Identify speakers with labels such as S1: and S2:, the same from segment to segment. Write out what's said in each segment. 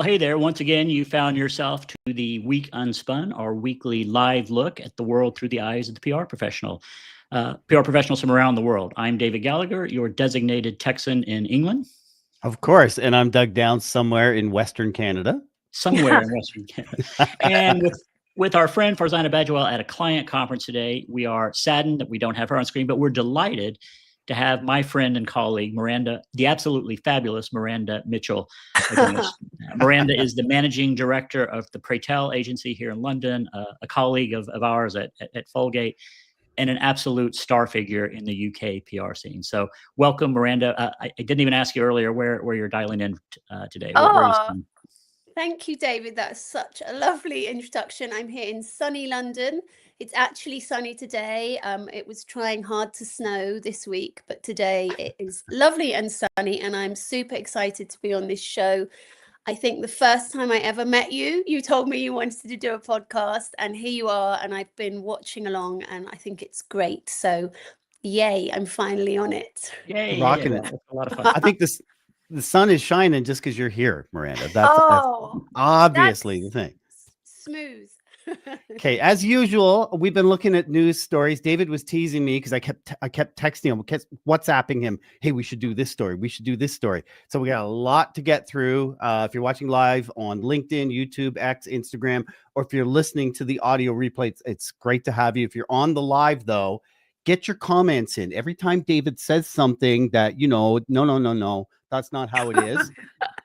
S1: hey there. Once again, you found yourself to the Week Unspun, our weekly live look at the world through the eyes of the PR professional. PR professionals from around the world. I'm David Gallagher, your designated Texan in England.
S2: Of course. And I'm dug down somewhere in Western Canada.
S1: Somewhere in Western Canada. And with our friend Farzana Baduel at a client conference today, we are saddened that we don't have her on screen, but we're delighted to have my friend and colleague, Miranda, the absolutely fabulous Miranda Mitchell. Miranda is the managing director of the Praytell agency here in London, a colleague of ours at Folgate, and an absolute star figure in the UK PR scene. So welcome, Miranda. I didn't even ask you earlier where you're dialing in today. Where are you
S3: Oh, thank you, David. That's such a lovely introduction. I'm here in sunny London. It's actually sunny today. It was trying hard to snow this week, but today it is lovely and sunny, and I'm super excited to be on this show. I think the first time I ever met you, you told me you wanted to do a podcast, and here you are, and I've been watching along, and I think it's great. So yay, I'm finally on it.
S1: Yay,
S2: Rocking
S1: yeah,
S2: it.
S1: it's a lot of fun.
S2: I think the sun is shining just because you're here, Miranda. That's obviously the thing.
S3: Smooth.
S2: Okay, as usual, we've been looking at news stories. David was teasing me because I kept texting him, kept WhatsApping him. Hey, we should do this story. We should do this story. So we got a lot to get through. If you're watching live on LinkedIn, YouTube, X, Instagram, or if you're listening to the audio replay, it's great to have you. If you're on the live though, get your comments in. Every time David says something that no, that's not how it is.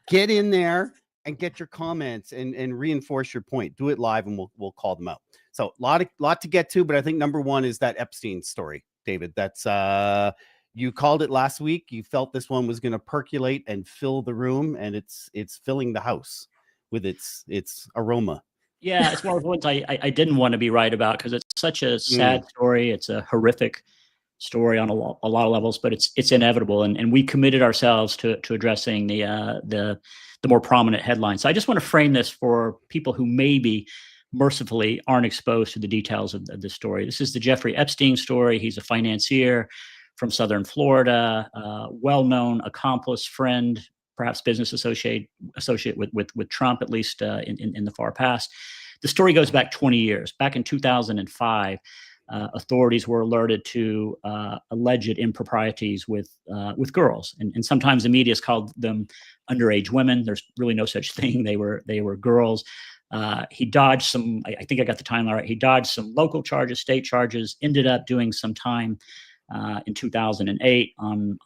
S2: Get in there and get your comments and reinforce your point. Do it live and we'll call them out. So lot to get to, but I think number one is that Epstein story, David. That's you called it last week. You felt this one was going to percolate and fill the room, and it's filling the house with its aroma.
S1: Yeah, it's one of the ones I didn't want to be right about because it's such a sad story. It's a horrific story on a lot of levels, but it's inevitable, and we committed ourselves to addressing the more prominent headlines. So I just want to frame this for people who maybe mercifully aren't exposed to the details of this story. This is the Jeffrey Epstein story. He's a financier from Southern Florida, well-known accomplice, friend, perhaps business associate with Trump, at least in the far past. The story goes back 20 years. Back in 2005, authorities were alerted to alleged improprieties with girls, and sometimes the media has called them underage women. There's really no such thing. They were girls. He dodged some. I think I got the timeline right. He dodged some local charges, state charges. Ended up doing some time in 2008 on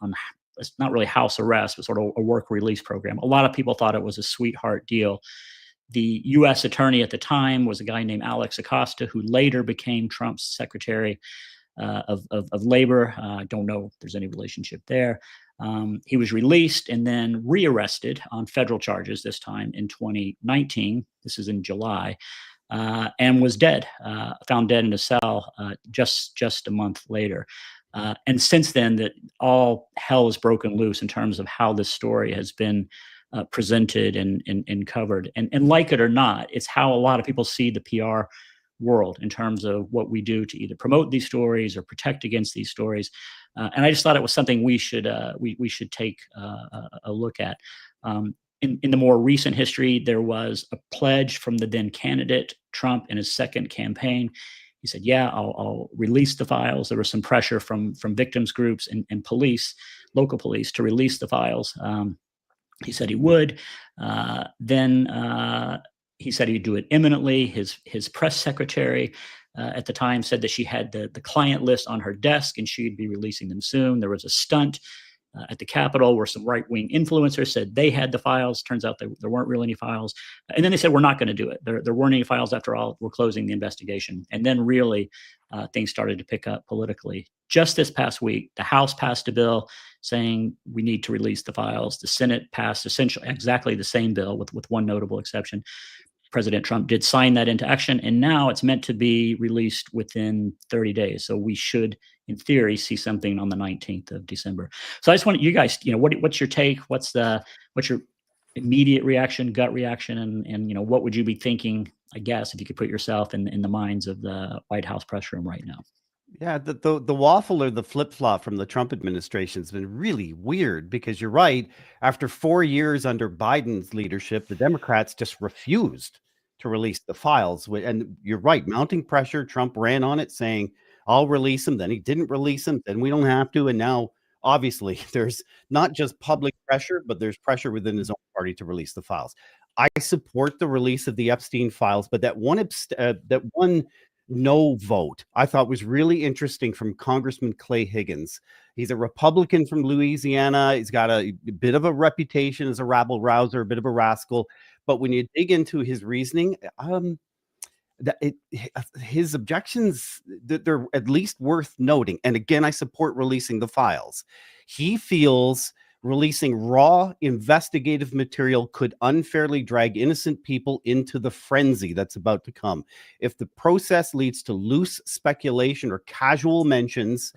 S1: it's not really house arrest, but sort of a work release program. A lot of people thought it was a sweetheart deal. The U.S. attorney at the time was a guy named Alex Acosta, who later became Trump's secretary of labor. I don't know if there's any relationship there. He was released and then rearrested on federal charges, this time in 2019. This is in July, and was dead, found dead in a cell just a month later. And since then, that all hell has broken loose in terms of how this story has been presented and covered. And like it or not, it's how a lot of people see the PR world in terms of what we do to either promote these stories or protect against these stories. And I just thought it was something we should take a look at. In the more recent history, there was a pledge from the then candidate Trump in his second campaign. He said, yeah, I'll release the files. There was some pressure from victims groups and police, local police, to release the files. He said he would. Then he said he'd do it imminently. His press secretary at the time said that she had the client list on her desk and she'd be releasing them soon. There was a stunt at the Capitol where some right-wing influencers said they had the files. Turns out there weren't really any files. And then they said, we're not going to do it. There weren't any files after all. We're closing the investigation. And then really things started to pick up politically. Just this past week, the House passed a bill saying we need to release the files. The Senate passed essentially exactly the same bill with one notable exception. President Trump did sign that into action, and now it's meant to be released within 30 days. So we should, in theory, see something on the 19th of December. So I just want you guys, what's your take? What's your immediate reaction, gut reaction, and what would you be thinking, I guess, if you could put yourself in the minds of the White House press room right now?
S2: Yeah, the waffle or the flip-flop from the Trump administration has been really weird because you're right. After 4 years under Biden's leadership, the Democrats just refused to release the files. And you're right, mounting pressure. Trump ran on it saying, I'll release them. Then he didn't release them. Then we don't have to. And now, obviously, there's not just public pressure, but there's pressure within his own party to release the files. I support the release of the Epstein files, but that one no vote I thought was really interesting from Congressman Clay Higgins. He's a Republican from Louisiana. He's got a bit of a reputation as a rabble rouser, a bit of a rascal. But when you dig into his reasoning, his objections, they're at least worth noting. And again, I support releasing the files. He feels releasing raw investigative material could unfairly drag innocent people into the frenzy that's about to come. If the process leads to loose speculation or casual mentions,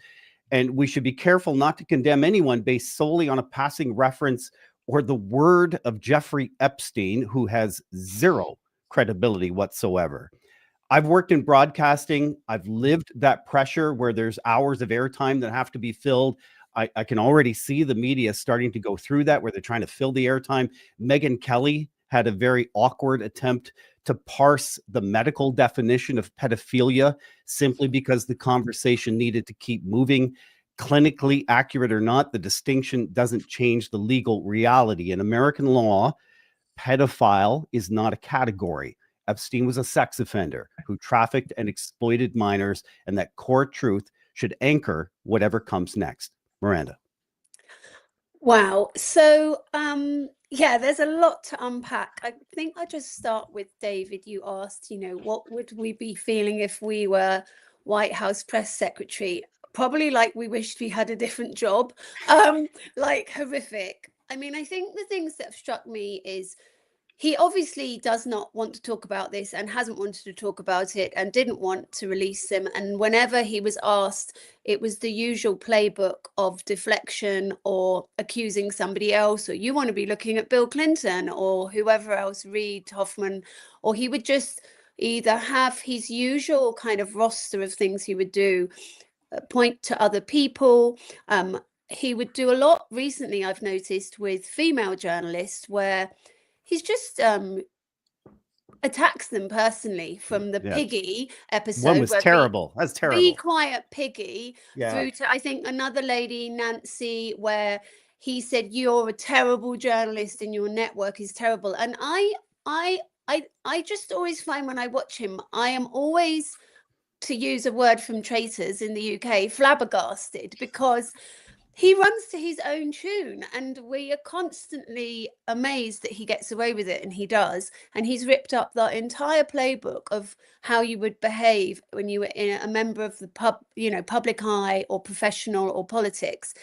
S2: and we should be careful not to condemn anyone based solely on a passing reference or the word of Jeffrey Epstein, who has zero credibility whatsoever. I've worked in broadcasting. I've lived that pressure where there's hours of airtime that have to be filled. I can already see the media starting to go through that, where they're trying to fill the airtime. Megyn Kelly had a very awkward attempt to parse the medical definition of pedophilia simply because the conversation needed to keep moving. Clinically accurate or not, the distinction doesn't change the legal reality. In American law, pedophile is not a category. Epstein was a sex offender who trafficked and exploited minors, and that core truth should anchor whatever comes next. Miranda.
S3: Wow. So, yeah, there's a lot to unpack. I think I'll just start with David. You asked, what would we be feeling if we were White House press secretary? Probably like we wished we had a different job, like horrific. I mean, I think the things that have struck me is he obviously does not want to talk about this and hasn't wanted to talk about it and didn't want to release them. And whenever he was asked, it was the usual playbook of deflection or accusing somebody else, or you want to be looking at Bill Clinton or whoever else, Reid Hoffman, or he would just either have his usual kind of roster of things he would do, point to other people. He would do a lot recently, I've noticed, with female journalists where he's just attacks them personally, from the Piggy episode.
S2: One was terrible. That's terrible.
S3: Be quiet, Piggy. Through to, I think, another lady, Nancy, where he said, you're a terrible journalist and your network is terrible. And I just always find when I watch him, I am always, to use a word from Traitors in the UK, flabbergasted, because he runs to his own tune and we are constantly amazed that he gets away with it, and he does. And he's ripped up the entire playbook of how you would behave when you were a member of the public eye or professional or politics.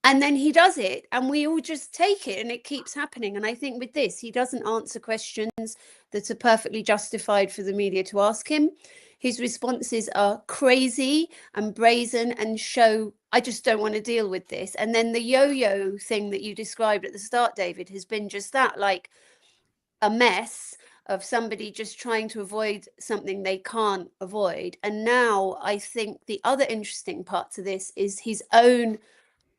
S3: And then he does it and we all just take it and it keeps happening. And I think with this, he doesn't answer questions that are perfectly justified for the media to ask him. His responses are crazy and brazen and show, I just don't want to deal with this. And then the yo-yo thing that you described at the start, David, has been just that, like a mess of somebody just trying to avoid something they can't avoid. And now I think the other interesting part to this is his own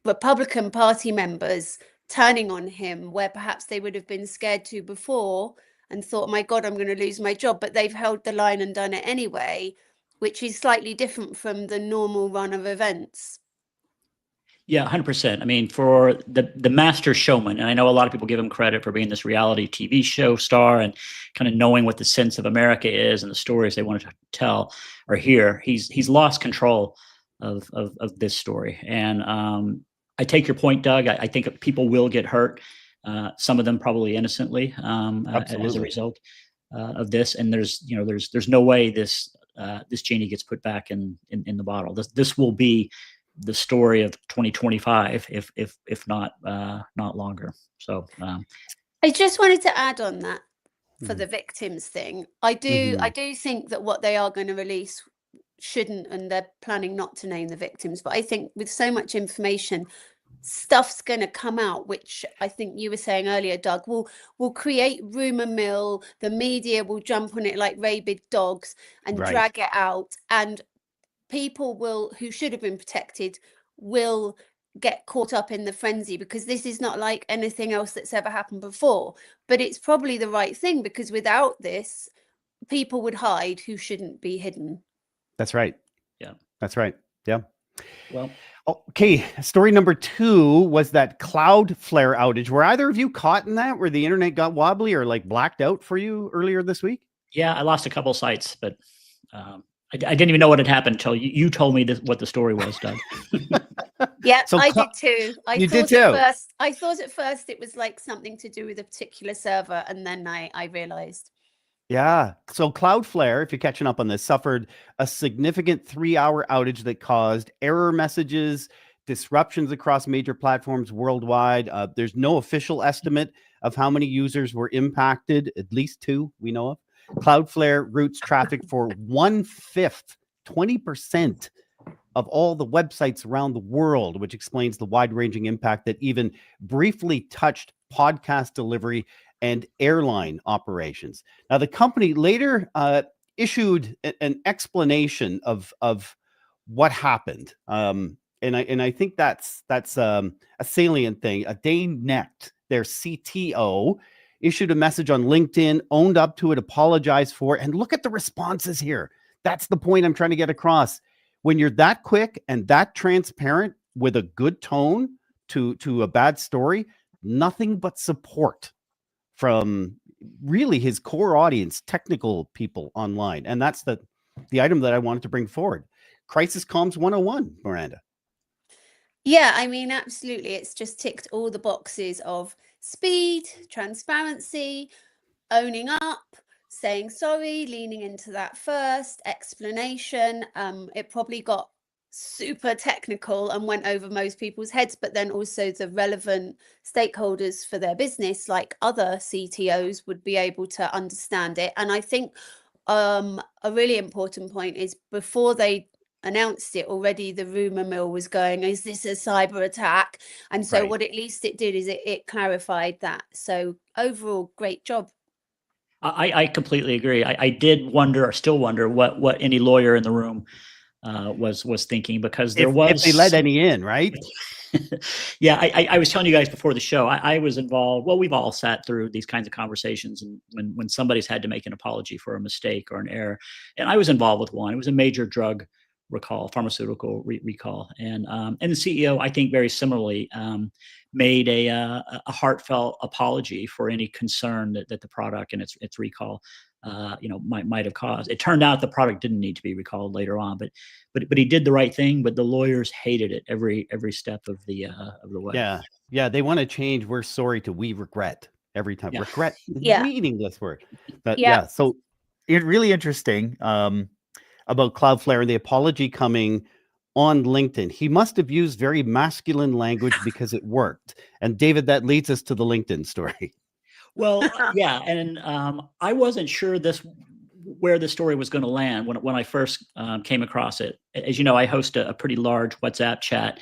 S3: Republican Party members turning on him, where perhaps they would have been scared to before and thought, my God, I'm going to lose my job. But they've held the line and done it anyway, which is slightly different from the normal run of events.
S1: Yeah, 100%. I mean, for the master showman, and I know a lot of people give him credit for being this reality TV show star and kind of knowing what the sense of America is and the stories they want to tell or hear. He's lost control of this story. And I take your point, Doug. I think people will get hurt. Some of them probably innocently as a result of this. And there's no way this genie gets put back in the bottle. This will be the story of 2025, if not longer. So
S3: I just wanted to add on that for the victims thing. I do think that what they are going to release shouldn't, and they're planning not to name the victims, but I think with so much information, stuff's going to come out, which I think you were saying earlier, Doug, will create rumor mill. The media will jump on it like rabid dogs and drag it out, and people who should have been protected will get caught up in the frenzy, because this is not like anything else that's ever happened before. But it's probably the right thing, because without this, people would hide who shouldn't be hidden.
S2: That's right.
S1: Yeah.
S2: That's right. Yeah.
S1: Well,
S2: okay. Story number 2 was that Cloudflare outage. Were either of you caught in that, where the internet got wobbly or like blacked out for you earlier this week?
S1: yeah, I lost a couple sites, but I didn't even know what had happened until you told me what the story was, Doug.
S3: Yeah,
S2: So
S3: I did too.
S2: You did too?
S3: I thought at first it was like something to do with a particular server, and then I realized.
S2: Yeah. So Cloudflare, if you're catching up on this, suffered a significant 3-hour outage that caused error messages, disruptions across major platforms worldwide. There's no official estimate of how many users were impacted, at least 2 we know of. Cloudflare routes traffic for 1/5, 20% of all the websites around the world, which explains the wide-ranging impact that even briefly touched podcast delivery and airline operations. Now, the company later issued an explanation of what happened, and I think that's a salient thing. Dane Necht, their CTO, issued a message on LinkedIn, owned up to it, apologized for it, and look at the responses here. That's the point I'm trying to get across. When you're that quick and that transparent with a good tone to a bad story, nothing but support from really his core audience, technical people online. And that's the item that I wanted to bring forward. Crisis Comms 101, Miranda.
S3: Yeah, I mean, absolutely. It's just ticked all the boxes of speed, transparency, owning up, saying sorry, leaning into that first explanation. It probably got super technical and went over most people's heads, but then also the relevant stakeholders for their business, like other CTOs, would be able to understand it. And I think a really important point is, before they announced it, already the rumor mill was going, is this a cyber attack? And so
S2: Right.
S3: what at least it did is it clarified that. So overall, great job.
S1: I completely agree. I did wonder, or still wonder, what any lawyer in the room was thinking, because there was,
S2: if they let any in, right?
S1: Yeah, I was telling you guys before the show, I was involved. Well, we've all sat through these kinds of conversations, and when somebody's had to make an apology for a mistake or an error, and I was involved with one. It was a major drug recall, pharmaceutical recall, and the CEO, I think, very similarly, made a heartfelt apology for any concern that the product and its recall might have caused. It turned out the product didn't need to be recalled later on, but he did the right thing. But the lawyers hated it every step of the way.
S2: Yeah, they want to change "we're sorry" to "we regret" every time.
S1: Yeah.
S2: Regret,
S3: Yeah.
S2: meaningless word. But
S3: Yeah.
S2: So it's really interesting about Cloudflare and the apology coming on LinkedIn. He must have used very masculine language because it worked. And David, that leads us to the LinkedIn story.
S1: Well, yeah, and I wasn't sure where the story was going to land when I first came across it. As you know, I host a pretty large WhatsApp chat,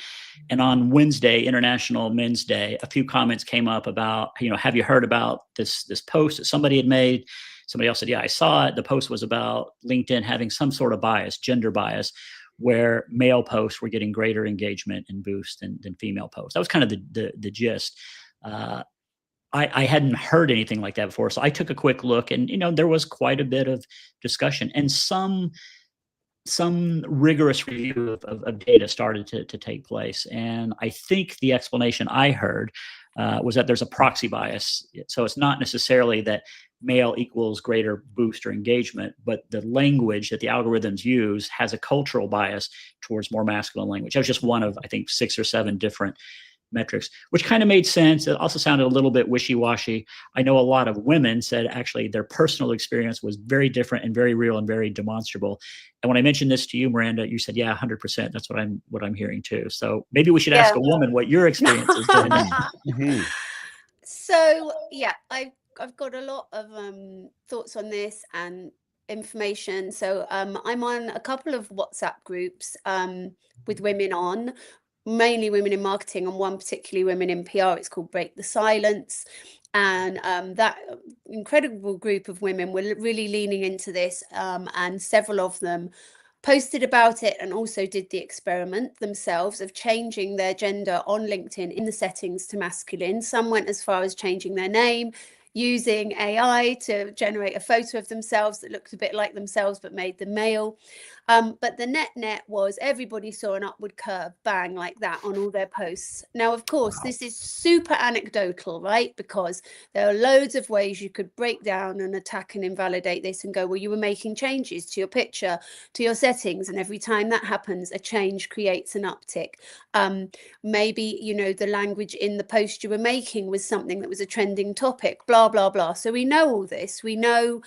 S1: and on Wednesday, International Men's Day, a few comments came up about, have you heard about this post that somebody had made? Somebody else said, yeah, I saw it. The post was about LinkedIn having some sort of bias, gender bias, where male posts were getting greater engagement and boost than female posts. That was kind of the gist. I hadn't heard anything like that before, so I took a quick look, and there was quite a bit of discussion, and some rigorous review of data started to take place. And I think the explanation I heard was that there's a proxy bias. So it's not necessarily that male equals greater boost or engagement, but the language that the algorithms use has a cultural bias towards more masculine language. That was just one of, I think, 6 or 7 different metrics, which kind of made sense. It also sounded a little bit wishy-washy. I know a lot of women said actually their personal experience was very different and very real and very demonstrable. And when I mentioned this to you, Miranda, you said, yeah, 100%. That's what I'm hearing too. So maybe we should ask a woman what your experience has been.
S2: Mhm.
S3: So yeah, I've got a lot of thoughts on this and information. So I'm on a couple of WhatsApp groups with women on, mainly women in marketing, and one particularly women in PR. It's called Break the Silence. And that incredible group of women were really leaning into this, and several of them posted about it and also did the experiment themselves of changing their gender on LinkedIn in the settings to masculine. Some went as far as changing their name, using AI to generate a photo of themselves that looked a bit like themselves but made them male. But the net was everybody saw an upward curve, bang, like that on all their posts. Now, of course, this is super anecdotal, right? Because there are loads of ways you could break down and attack and invalidate this and go, well, you were making changes to your picture, to your settings, and every time that happens, a change creates an uptick. Maybe, you know, the language in the post you were making was something that was a trending topic, blah, blah, blah. So we know all this. We know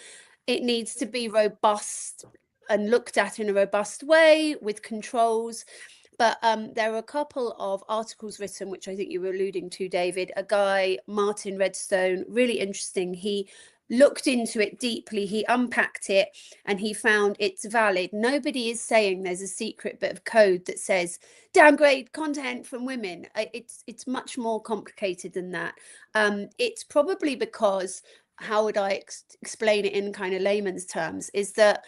S3: it needs to be robust and looked at in a robust way with controls. But there are a couple of articles written, which I think you were alluding to, David. A guy, Martin Redstone, really interesting. He looked into it deeply, he unpacked it, and he found it's valid. Nobody is saying there's a secret bit of code that says downgrade content from women. It's much more complicated than that. It's probably because, how would I explain it in kind of layman's terms, is that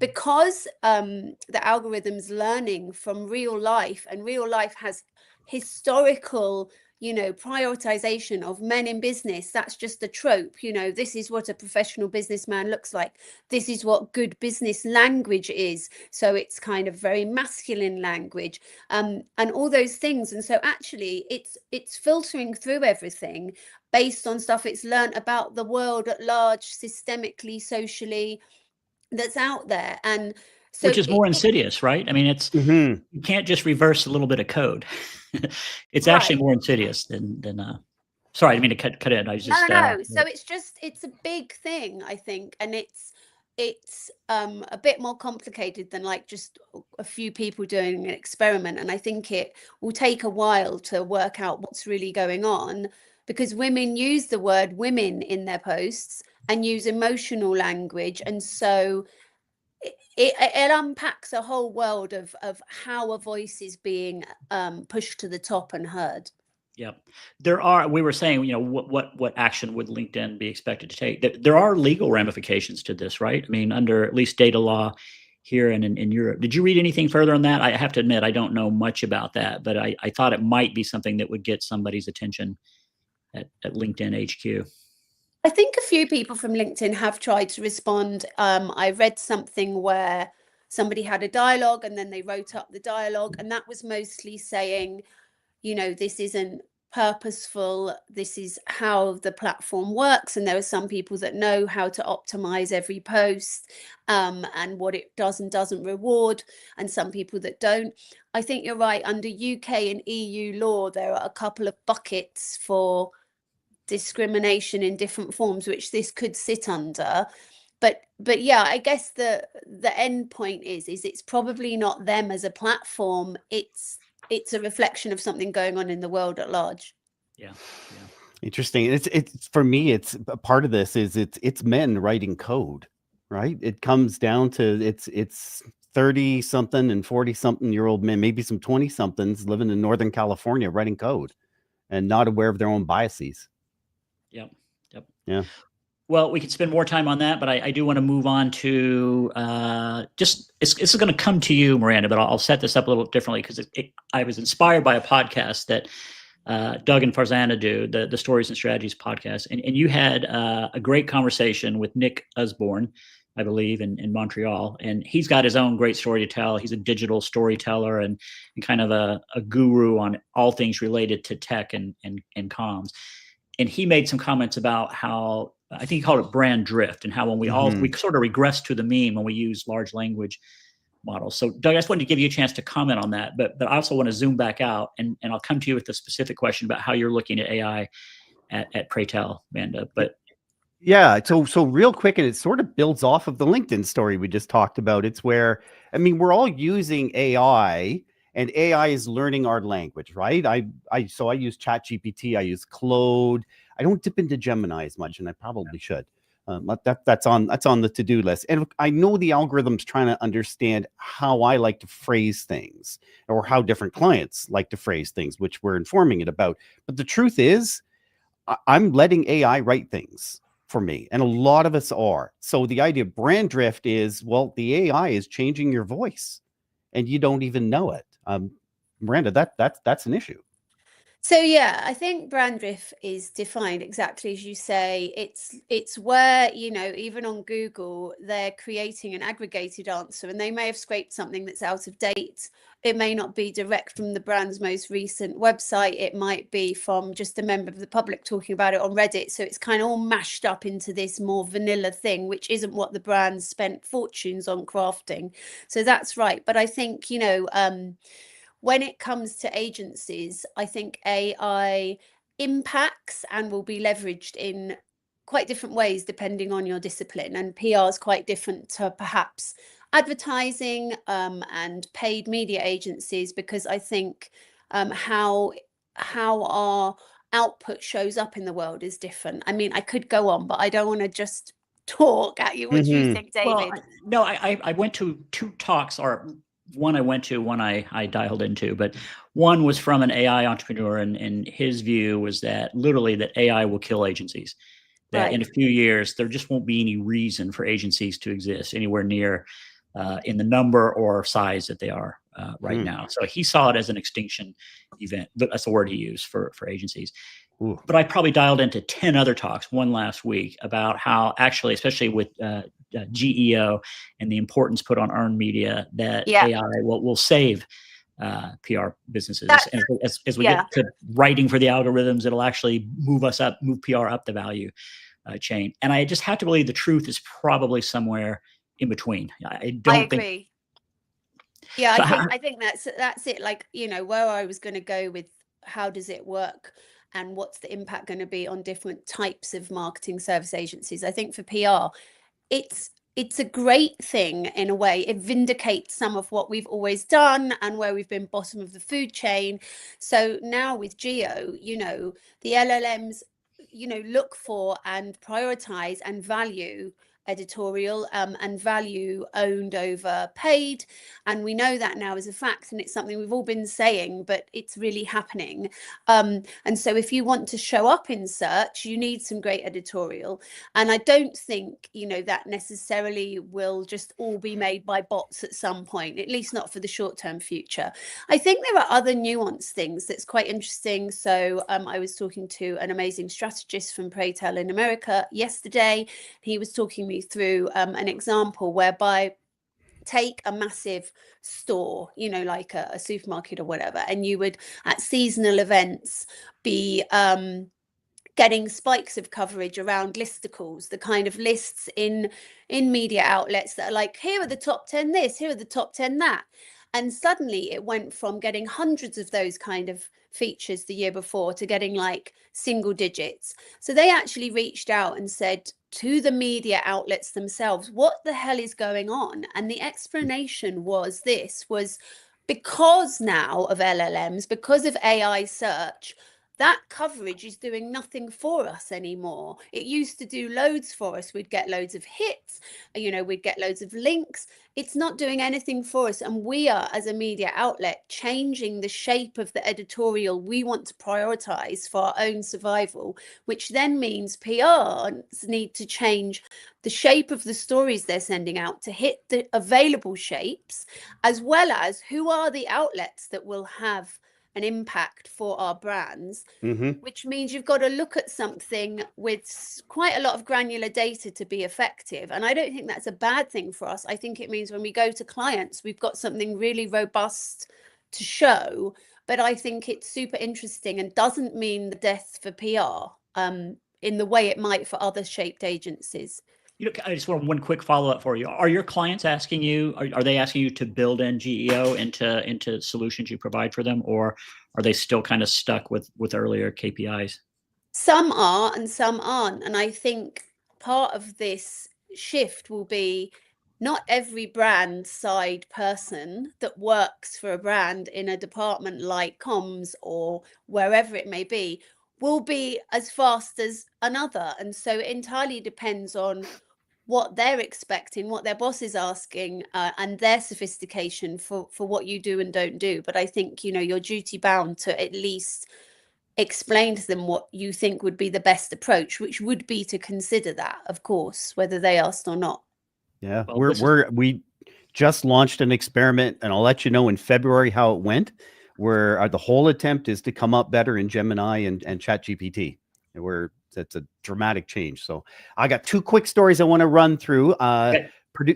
S3: because the algorithm's learning from real life, and real life has historical, you know, prioritization of men in business. That's just a trope. You know, this is what a professional businessman looks like. This is what good business language is. So it's kind of very masculine language, and all those things. And so actually it's filtering through everything based on stuff it's learned about the world at large, systemically, socially, that's out there. And so
S1: which is more insidious, right? I mean, it's
S2: Mhm.
S1: you can't just reverse a little bit of code. It's actually more insidious than sorry, I didn't mean to cut in. I was just
S3: no. So it's a big thing, I think, and it's a bit more complicated than like just a few people doing an experiment. And I think it will take a while to work out what's really going on, because women use the word women in their posts and use emotional language, and so it unpacks a whole world of how a voice is being pushed to the top and heard.
S1: Yeah, we were saying, you know, what action would LinkedIn be expected to take? There are legal ramifications to this, right? I mean, under at least data law here and in Europe. Did you read anything further on that? I have to admit, I don't know much about that, but I thought it might be something that would get somebody's attention at LinkedIn HQ.
S3: I think a few people from LinkedIn have tried to respond. I read something where somebody had a dialogue and then they wrote up the dialogue, and that was mostly saying, you know, this isn't purposeful. This is how the platform works. And there are some people that know how to optimize every post and what it does and doesn't reward, and some people that don't. I think you're right. Under UK and EU law, there are a couple of buckets for discrimination in different forms, which this could sit under. But yeah, I guess the end point is it's probably not them as a platform. It's a reflection of something going on in the world at large.
S1: Yeah.
S2: Interesting. It's for me, it's a part of this is it's men writing code, right? It comes down to it's 30 something and 40 something year old men, maybe some 20 somethings living in Northern California writing code and not aware of their own biases.
S1: Yep.
S2: Yeah.
S1: Well, we could spend more time on that, but I do want to move on to it's going to come to you, Miranda, but I'll set this up a little differently because I was inspired by a podcast that Doug and Farzana do, the Stories and Strategies podcast, and you had a great conversation with Nick Usborne, I believe, in Montreal, and he's got his own great story to tell. He's a digital storyteller and kind of a guru on all things related to tech and comms. And he made some comments about how, I think he called it brand drift, and how when we sort of regress to the mean when we use large language models. So Doug, I just wanted to give you a chance to comment on that, but I also want to zoom back out and I'll come to you with a specific question about how you're looking at AI at Pray Tell, Amanda. But
S2: yeah, so real quick, and it sort of builds off of the LinkedIn story we just talked about. It's where, I mean, we're all using AI, and AI is learning our language, right? I use ChatGPT, I use Claude. I don't dip into Gemini as much, and I probably should. That's on the to-do list. And I know the algorithm's trying to understand how I like to phrase things, or how different clients like to phrase things, which we're informing it about. But the truth is, I'm letting AI write things for me, and a lot of us are. So the idea of brand drift is, well, the AI is changing your voice, and you don't even know it. Miranda, that's an issue.
S3: So yeah, I think brand drift is defined exactly as you say. It's where, you know, even on Google, they're creating an aggregated answer, and they may have scraped something that's out of date. It may not be direct from the brand's most recent website. It might be from just a member of the public talking about it on Reddit. So it's kind of all mashed up into this more vanilla thing, which isn't what the brand spent fortunes on crafting. So that's right. But I think, you know, when it comes to agencies, I think AI impacts and will be leveraged in quite different ways depending on your discipline. And PR is quite different to perhaps advertising and paid media agencies, because I think how our output shows up in the world is different. I mean, I could go on, but I don't want to just talk at you. What do you think, David?
S1: Well, I went to 2 talks, or one I went to, one I dialed into, but one was from an AI entrepreneur, and his view was that literally that AI will kill agencies. That in a few years there just won't be any reason for agencies to exist anywhere near in the number or size that they are right now. So he saw it as an extinction event. That's the word he used for agencies. Ooh. But I probably dialed into 10 other talks, one last week, about how actually, especially with GEO and the importance put on earned media, that AI will save PR businesses. And as we get to writing for the algorithms, it'll actually move PR up the value chain. And I just have to believe the truth is probably somewhere in between. I agree.
S3: Yeah, so I think that's it. Like, you know, where I was going to go with how does it work and what's the impact going to be on different types of marketing service agencies. I think for PR, it's a great thing in a way. It vindicates some of what we've always done and where we've been bottom of the food chain. So now with Geo, you know, the LLMs, you know, look for and prioritize and value editorial and value owned over paid, and we know that now as a fact, and it's something we've all been saying, but it's really happening. And so if you want to show up in search, you need some great editorial, and I don't think, you know, that necessarily will just all be made by bots at some point, at least not for the short-term future. I think there are other nuanced things that's quite interesting. So I was talking to an amazing strategist from Pray Tell in America yesterday. He was talking me through an example whereby take a massive store, you know, like a supermarket or whatever, and you would at seasonal events be getting spikes of coverage around listicles, the kind of lists in media outlets that are like, here are the top 10 this, here are the top 10 that. And suddenly it went from getting hundreds of those kind of features the year before to getting like single digits. So they actually reached out and said to the media outlets themselves, what the hell is going on? And the explanation was because now of LLMs, because of AI search, that coverage is doing nothing for us anymore. It used to do loads for us. We'd get loads of hits, you know, we'd get loads of links. It's not doing anything for us. And we are, as a media outlet, changing the shape of the editorial we want to prioritize for our own survival, which then means PRs need to change the shape of the stories they're sending out to hit the available shapes, as well as who are the outlets that will have an impact for our brands, which means you've got to look at something with quite a lot of granular data to be effective. And I don't think that's a bad thing for us. I think it means when we go to clients, we've got something really robust to show. But I think it's super interesting and doesn't mean the death for PR in the way it might for other shaped agencies.
S1: You know, I just want one quick follow-up for you. Are your clients asking you, are they asking you to build in GEO into solutions you provide for them, or are they still kind of stuck with earlier KPIs?
S3: Some are and some aren't. And I think part of this shift will be not every brand side person that works for a brand in a department like comms or wherever it may be will be as fast as another. And so it entirely depends on what they're expecting, what their boss is asking, and their sophistication for what you do and don't do. But I think, you know, you're duty bound to at least explain to them what you think would be the best approach, which would be to consider that, of course, whether they asked or not.
S2: Yeah,
S1: Well,
S2: we just launched an experiment, and I'll let you know in February how it went. Where the whole attempt is to come up better in Gemini and ChatGPT. That's a dramatic change. So I got 2 quick stories I want to run through.
S1: Okay.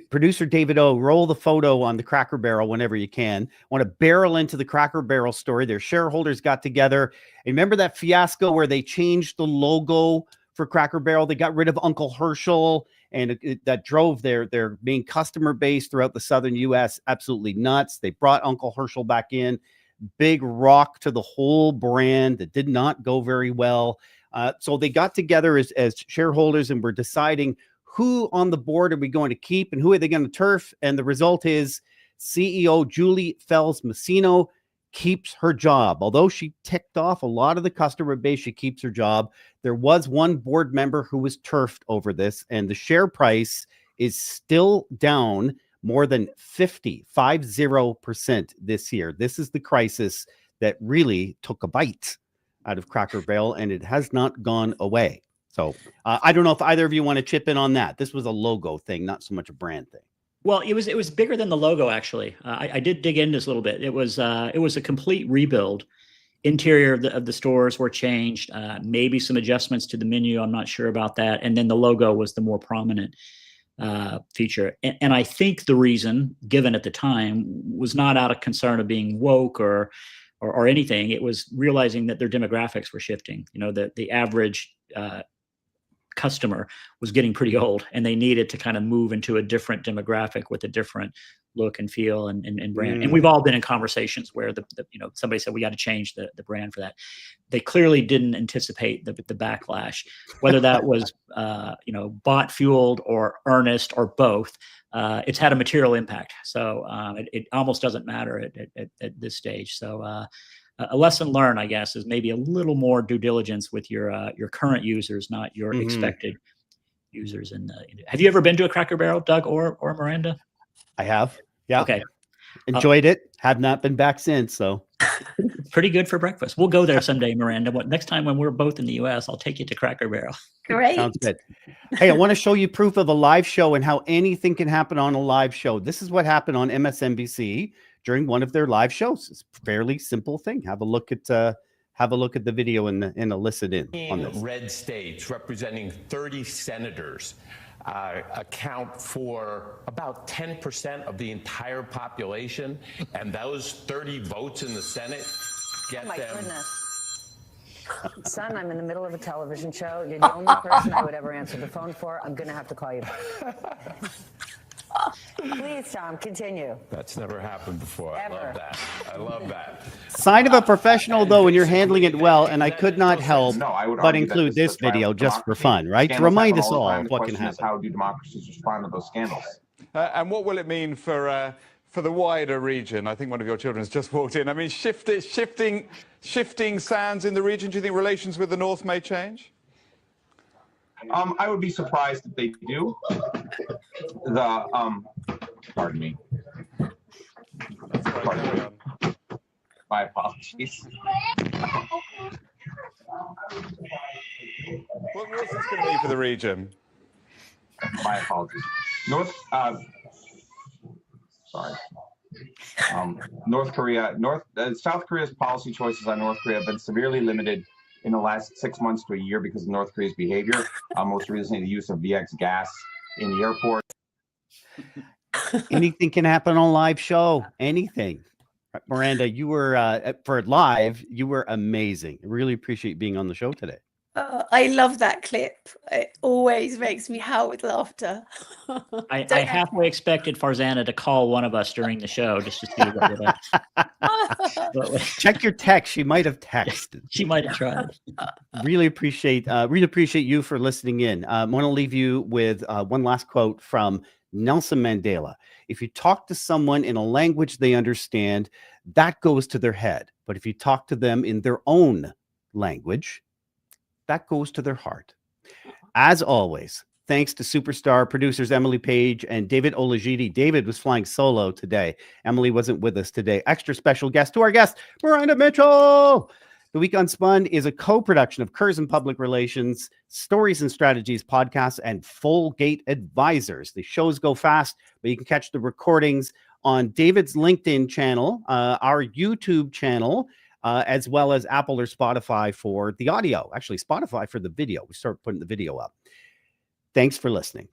S2: Producer David O, roll the photo on the Cracker Barrel whenever you can. Want to barrel into the Cracker Barrel story. Their shareholders got together. And remember that fiasco where they changed the logo for Cracker Barrel? They got rid of Uncle Herschel, and that drove their main customer base throughout the southern U.S. absolutely nuts. They brought Uncle Herschel back in. Big rock to the whole brand. That did not go very well. So they got together as shareholders and were deciding who on the board are we going to keep and who are they going to turf. And the result is CEO Julie Fells-Massino keeps her job. Although she ticked off a lot of the customer base, she keeps her job. There was one board member who was turfed over this, and the share price is still down more than 50% this year. This is the crisis that really took a bite out of Cracker Barrel, and it has not gone away. So I don't know if either of you want to chip in on that. This was a logo thing, not so much a brand thing.
S1: Well, it was bigger than the logo, actually. I did dig into this a little bit. It was a complete rebuild. Interior of the stores were changed, maybe some adjustments to the menu. I'm not sure about that. And then the logo was the more prominent feature. And I think the reason given at the time was not out of concern of being woke or anything. It was realizing that their demographics were shifting. You know, the average customer was getting pretty old, and they needed to kind of move into a different demographic with a different look and feel and brand. And we've all been in conversations where somebody said we got to change the brand for that. They clearly didn't anticipate the backlash, whether that was bot fueled or earnest or both. It's had a material impact. So it almost doesn't matter at this stage. So a lesson learned, I guess, is maybe a little more due diligence with your current users, not your expected users. Have you ever been to a Cracker Barrel, Doug or Miranda?
S2: I have. Yeah.
S1: Okay.
S2: Enjoyed it. Have not been back since. So
S1: it's pretty good for breakfast. We'll go there someday, Miranda. Next time when we're both in the U.S., I'll take you to Cracker Barrel.
S3: Great.
S2: Sounds good. Hey, I want to show you proof of a live show and how anything can happen on a live show. This is what happened on MSNBC during one of their live shows. It's a fairly simple thing. Have a look at the video and listen in on this.
S4: Red states representing 30 senators account for about 10% of the entire population, and those 30 votes in the Senate get
S5: my
S4: them.
S5: Goodness. Son, I'm in the middle of a television show. You're the only person I would ever answer the phone for. I'm going to have to call you back. Please, Tom, continue.
S4: That's never happened before.
S5: Ever.
S4: I love that. I love that.
S2: Sign of a professional, though, when you're handling it well, and I could not help
S6: would
S2: but
S6: argue that
S2: include
S6: this
S2: this
S6: is a triumph
S2: video
S6: of
S2: just for
S6: democracy.
S2: fun, right? To
S6: Scandals
S2: remind
S6: happen
S2: us
S6: all the
S2: all
S6: time.
S2: of
S6: The
S2: what can
S6: question is,
S2: happen.
S6: how do democracies respond to those scandals?
S7: And what will it mean for the wider region? I think one of your children has just walked in. I mean, shifting sands in the region. Do you think relations with the North may change?
S6: I would be surprised if they do. Pardon me.
S7: Carry on.
S6: My apologies.
S7: What's this going to mean for the region?
S6: My apologies. South Korea's policy choices on North Korea have been severely limited in the last 6 months to a year because of North Korea's behavior. Most recently, the use of VX gas in the airport.
S2: Anything can happen on a live show. Anything. Miranda, you were for live. You were amazing. I really appreciate being on the show today.
S3: I love that clip. It always makes me howl with laughter.
S1: I halfway expected Farzana to call one of us during the show just to see what would
S2: Check your text. She might have texted.
S1: she might have tried.
S2: Really appreciate you for listening in. I want to leave you with one last quote from Nelson Mandela. If you talk to someone in a language they understand, that goes to their head. But if you talk to them in their own language, that goes to their heart. As always, thanks to superstar producers Emily Page and David Olajide. David was flying solo today. Emily wasn't with us today. Extra special guest to our guest, Miranda Mitchell. The Week Unspun is a co-production of Curzon Public Relations, Stories and Strategies Podcasts, and Full Gate Advisors. The shows go fast, but you can catch the recordings on David's LinkedIn channel, our YouTube channel, as well as Apple or Spotify for the audio. Actually, Spotify for the video. We start putting the video up. Thanks for listening.